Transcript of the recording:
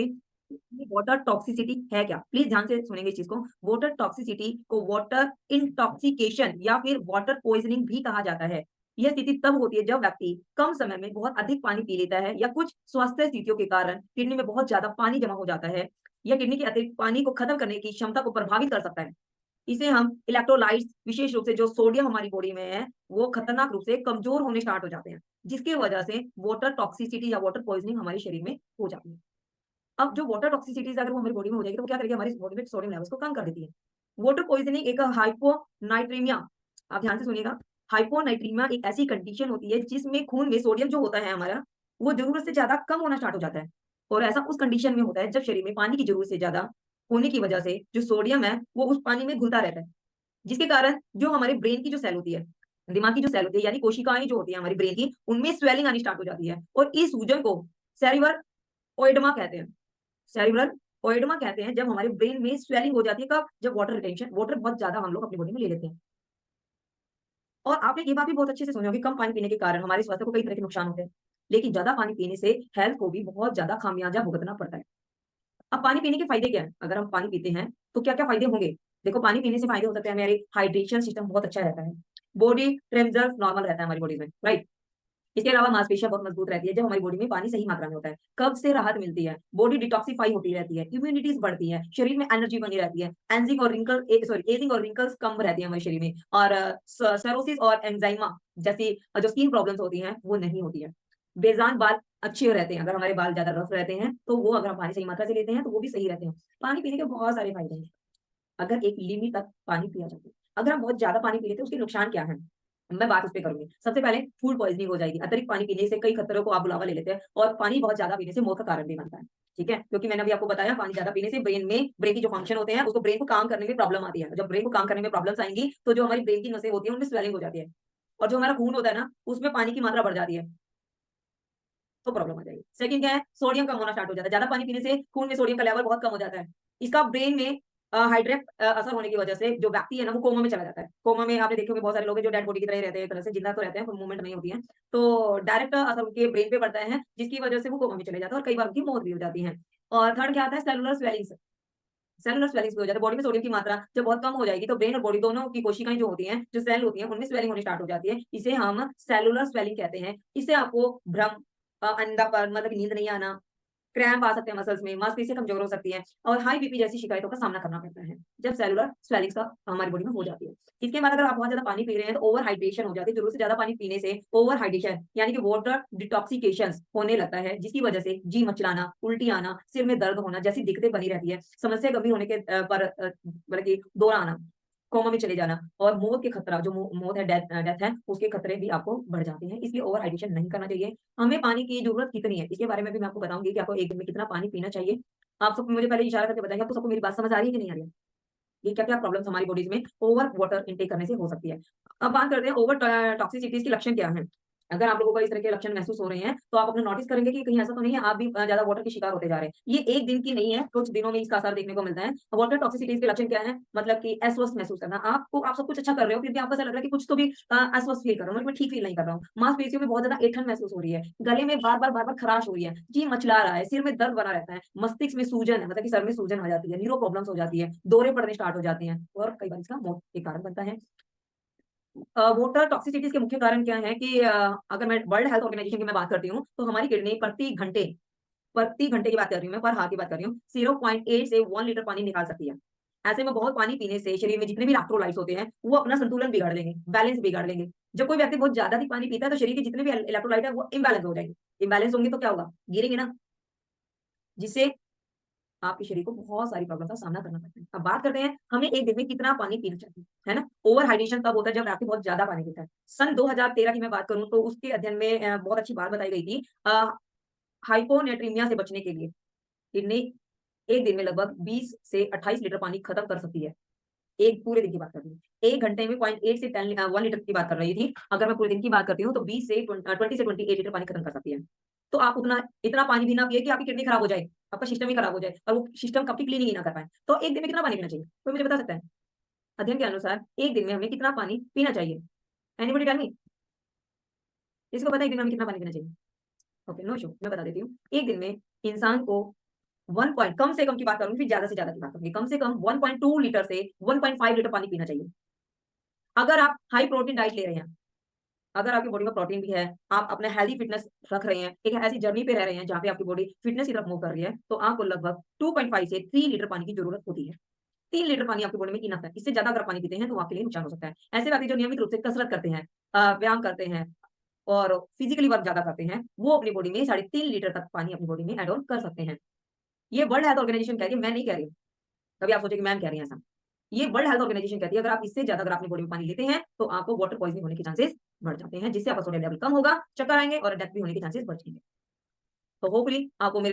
बताऊंगी water toxicity है क्या। प्लीज ध्यान से सुनेंगे इस चीज को। वाटर टॉक्सिसिटी को वाटर इंटॉक्सिकेशन या फिर वाटर पॉइजनिंग भी कहा जाता है। यह स्थिति तब होती है जब व्यक्ति कम समय में बहुत अधिक पानी पी लेता है या कुछ स्वास्थ्य स्थितियों के कारण किडनी में बहुत ज्यादा पानी जमा हो जाता है। यह किडनी के अतिरिक्त पानी को खत्म करने की क्षमता को प्रभावित कर सकता है। इसे हम इलेक्ट्रोलाइट्स, विशेष रूप से जो सोडियम हमारी बॉडी में है, वो खतरनाक रूप से कमजोर होने स्टार्ट हो जाते हैं, जिसकी वजह से वाटर टॉक्सिसिटी या वाटर पॉइजनिंग हमारे शरीर में हो जाती है। अब जो वाटर टॉक्सिसिटीज अगर वो हमारी बॉडी में हो जाएगी तो वो क्या करेगी, हमारी बॉडी में सोडियम लेवल्स को कम कर देती है। वाटर पॉइजनिंग एक हाइपोनाइट्रीमिया, आप ध्यान से सुनिएगा, हाइपोनाइट्रीमिया एक ऐसी कंडीशन होती है जिसमें खून में सोडियम जो होता है हमारा, वो जरूरत से ज्यादा कम होना स्टार्ट हो जाता है। और ऐसा उस कंडीशन में होता है जब शरीर में पानी की जरूरत से ज्यादा होने की वजह से जो सोडियम है वो उस पानी में घुलता रहता है, जिसके कारण जो हमारे ब्रेन की जो सेल होती है, दिमाग की जो सेल होती है, यानी कोशिकाएं जो होती है हमारी ब्रेन की, उनमें स्वेलिंग आनी स्टार्ट हो जाती है और इस सूजन को सेरिब्रल ओएडमा कहते हैं। सेरिब्रल ओएडमा कहते हैं जब हमारे ब्रेन में स्वेलिंग हो जाती है। कब? जब वाटर रिटेंशन, वाटर बहुत ज्यादा हम लोग अपनी बॉडी में ले लेते हैं। और आपने ये बात भी बहुत अच्छे से सुनी होगी, कम पानी पीने के कारण हमारे स्वास्थ्य को कई तरह के नुकसान होते हैं, लेकिन ज्यादा पानी पीने से हेल्थ को भी बहुत ज्यादा खामियाजा भुगतना पड़ता है। अब पानी पीने के फायदे क्या है? अगर हम पानी पीते हैं तो क्या क्या फायदे होंगे? देखो, पानी पीने से फायदे हो सकते हैं, हमारे हाइड्रेशन सिस्टम बहुत अच्छा रहता है, बॉडी टेम्परेचर नॉर्मल रहता है हमारी बॉडी में, राइट। इसके अलावा मांसपेशियां बहुत मजबूत रहती है जब हमारी बॉडी में पानी सही मात्रा में होता है। कब्ज से राहत मिलती है, बॉडी डिटॉक्सिफाई होती रहती है, इम्यूनिटीज बढ़ती है, शरीर में एनर्जी बनी रहती है, एंजिंग और रिंकल सॉरी एजिंग और रिंकल्स कम रहती है हमारे शरीर में, और सेरोसिस और एंजाइमा जैसी जो स्किन प्रॉब्लम्स होती हैं वो नहीं होती है। बेजान बाल अच्छे रहते हैं, अगर हमारे बाल ज्यादा रफ रहते हैं तो वो अगर हम पानी सही मात्रा से लेते हैं तो वो भी सही रहते हैं। पानी पीने के बहुत सारे फायदे हैं अगर एक लिमिट तक पानी पिया जाता है। अगर हम बहुत ज्यादा पानी पी लेते हैं उसके नुकसान क्या है, मैं बात उस पे करूंगी। सबसे पहले फूड पॉइजनिंग हो जाएगी। अतिरिक्त पानी पीने से कई खतरों को आप बुलावा ले लेते हैं और पानी बहुत ज्यादा पीने से मौत का कारण भी बनता है। ठीक है, क्योंकि मैंने अभी आपको बताया पानी ज्यादा पीने से ब्रेन की जो फंक्शन होते हैं उसको, ब्रेन को काम करने में प्रॉब्लम आती है। जब ब्रेन को काम करने में प्रॉब्लम्स आएंगी तो जो हमारी ब्रेन की नसें होती है उनमें स्वेलिंग हो जाती है, और जो हमारा खून होता है ना उसमें पानी की मात्रा बढ़ जाती है, तो प्रॉब्लम आ जाएगी। सेकंड क्या है, सोडियम कम होना स्टार्ट हो जाता है। ज्यादा पानी पीने से खून में सोडियम का लेवल बहुत कम हो जाता है। इसका ब्रेन में हाइड्रेट असर होने की वजह से जो व्यक्ति है ना वो कोमा में चला जाता है। कोमा में आपने देखे होंगे बहुत सारे लोग हैं जो डेड बॉडी की तरह ही रहते हैं, एक तरह से जिंदा तो रहते हैं पर मूवमेंट नहीं होती है, तो डायरेक्ट असर उनके ब्रेन पे पड़ता है जिसकी वजह से वो कोमा में चले जाते हैं और कई बार उनकी मौत भी हो जाती है। और थर्ड क्या आता है, सेलुलर स्वेलिंग्स। सेलुलर स्वेलिंग्स भी हो जाता है। बॉडी में सोडियम की मात्रा जब बहुत कम हो जाएगी तो ब्रेन और बॉडी दोनों की कोशिकाएं जो होती हैं, जो सेल होती हैं, उनमें स्वेलिंग होनी स्टार्ट हो जाती है। इसे हम सेलुलर स्वेलिंग कहते हैं। इससे आपको भ्रम, अंधापन मतलब नींद नहीं आना, क्रैम्प आ सकते हैं मसल्स में, मांसपेशियां कमजोर हो सकती हैं और हाई बीपी जैसी शिकायतों का सामना करना पड़ता है जब सेलुलर स्वेलिंग्स का हमारी बॉडी में हो जाती है। इसके बाद अगर आप बहुत ज्यादा पानी पी रहे हैं तो ओवर हाइड्रेशन हो जाती है। जरूरत से ज्यादा पानी पीने से ओवर हाइड्रेशन यानी कि वाटर डिटॉक्सिकेशन होने लगता है, जिसकी वजह से जी मचलाना, उल्टी आना, सिर में दर्द होना जैसी दिक्कतें बनी रहती है। समस्या गंभीर होने के पर मतलब कि दौरान आना, कोमा में चले जाना और मौत के खतरा, जो मौत है, डेथ डेथ है, उसके खतरे भी आपको बढ़ जाते हैं। इसलिए ओवर हाइड्रेशन नहीं करना चाहिए। हमें पानी की जरूरत कितनी है इसके बारे में भी मैं आपको बताऊंगी कि आपको एक दिन में कितना पानी पीना चाहिए। आप सबको मुझे पहले इशारा करके बताइए, आपको सबको मेरी बात समझ आ रही है कि नहीं आ रही है? ये क्या क्या प्रॉब्लम्स हमारी बॉडीज में ओवर वाटर इनटेक करने से हो सकती है। अब बात करते हैं ओवर टॉक्सिसिटीज के लक्षण क्या है। अगर आप लोगों को इस तरह के लक्षण महसूस हो रहे हैं तो आप अपने नोटिस करेंगे कि कहीं ऐसा तो नहीं है आप भी ज्यादा वाटर के शिकार होते जा रहे हैं। ये एक दिन की नहीं है, कुछ दिनों में इसका असर देखने को मिलता है। वाटर टॉक्सिसिटीज के लक्षण क्या है, मतलब कि अस्वस्थ महसूस करना, आपको आप सब कुछ अच्छा कर रहे हो फिर भी आपको ऐसा लग रहा है कि कुछ तो भी अस्वस्थ फील कर रहा हूँ, मैं ठीक फील नहीं कर रहा हूँ। मांसपेशियों में बहुत ज्यादा ऐंठन महसूस हो रही है, गले में बार बार खराश हो रही है, जी मचला रहा है, सिर में दर्द बना रहता है, मस्तिष्क में सूजन है, मतलब कि सर में सूजन हो जाती है, न्यूरो प्रॉब्लम्स हो जाती है, दौरे पड़ने स्टार्ट हो जाते हैं और कई बार इसका मौत के कारण बनता है। वाटर टॉक्सिसिटीज के मुख्य कारण क्या है कि अगर मैं वर्ल्ड हेल्थ ऑर्गेनाइजेशन की मैं बात करती हूँ तो हमारी किडनी प्रति घंटे की बात कर रही हूँ मैं, पर हाथ की बात कर रही हूँ, 0.8 से 1 लीटर पानी निकाल सकती है। ऐसे में बहुत पानी पीने से शरीर में जितने भी इलेक्ट्रोलाइट्स होते हैं वो अपना संतुलन बिगाड़ लेंगे, बैलेंस बिगाड़ लेंगे। जब कोई व्यक्ति बहुत ज्यादा पानी पीता है तो शरीर के जितने भी इलेक्ट्रोलाइट है वो इम्बैलेंस हो जाएंगे। इम्बैलेंस होंगे तो क्या होगा, गिरेंगे ना, जिससे आपके शरीर को बहुत सारी प्रॉब्लम का सामना करना पड़ता है। अब बात करते हैं हमें एक दिन में कितना पानी पीना चाहिए, है ना। ओवर हाइड्रेशन तब होता है जब व्यक्ति बहुत ज्यादा पानी पीता है। सन 2013 की मैं बात करूं तो उसके अध्ययन में बहुत अच्छी बात बताई गई थी। हाइपोनेट्रीमिया से बचने के लिए किडनी एक दिन में लगभग 20 से 28 लीटर पानी खत्म कर सकती है। एक पूरे दिन की बात कर रही हूँ, एक घंटे में 0.8 से 1 लीटर की बात कर रही थी। अगर मैं पूरे दिन की बात करती हूँ तो 20 से 28 लीटर पानी खत्म कर सकती है। तो आप उतना इतना पानी भी ना पिए कि आपकी किडनी खराब हो जाए, आपका सिस्टम ही खराब हो जाए और वो सिस्टम कभी क्लीनिंग ही ना कर पाए। तो एक दिन में कितना पानी पीना चाहिए, कोई मुझे बता सकता है? अध्ययन के अनुसार एक दिन में हमें कितना पानी पीना चाहिए? एनीबॉडी टेल मी, इसको पता है एक दिन में हमें कितना पानी पीना चाहिए? ओके, नो इशू, मैं बता देती हूँ। एक दिन में इंसान को 1 पॉइंट कम से कम की बात करूँगी, फिर ज़्यादा से ज़्यादा की बात करूँगी। कम से कम 1.2 लीटर से 1.5 लीटर पानी पीना चाहिए। अगर आप हाई प्रोटीन डाइट ले रहे हैं, अगर आपकी बॉडी में प्रोटीन भी है, आप अपना हेल्दी फिटनेस रख रहे हैं, एक ऐसी जर्नी पे रह रहे हैं जहाँ पे आपकी बॉडी फिटनेस की तरफ मूव कर रही है, तो आपको लगभग 2.5 से 3 लीटर पानी की ज़रूरत होती है। 3 लीटर पानी आपकी बॉडी में इनफ है। इससे ज़्यादा अगर आप पानी पीते हैं तो आपके लिए नुकसान हो सकता है। ऐसे व्यक्ति जो नियमित रूप से कसरत करते हैं, व्यायाम करते हैं और फिजिकली वर्क ज़्यादा करते हैं, वो अपनी बॉडी में 3.5 लीटर तक पानी अपनी बॉडी में ऐड ऑन कर सकते हैं। ये वर्ल्ड हेल्थ ऑर्गेनाइजेशन कह रही है, मैं नहीं कह रही हूँ। कभी आप सोचे कि मैम कह रही हैं ऐसा। ये वर्ल्ड हेल्थ ऑर्गेनाइजेशन कहती है अगर आप इससे ज़्यादा अगर अपनी बॉडी में पानी लेते हैं, तो आपको वाटर पॉइज़निंग होने के चांसेस बढ़ जाते हैं, जिससे आपका सोडियम लेवल कम होगा, चक्कर आएँगे और डेथ भी होने के चांसेस बढ़ जाएँगे। तो होपफुली आपको मेरी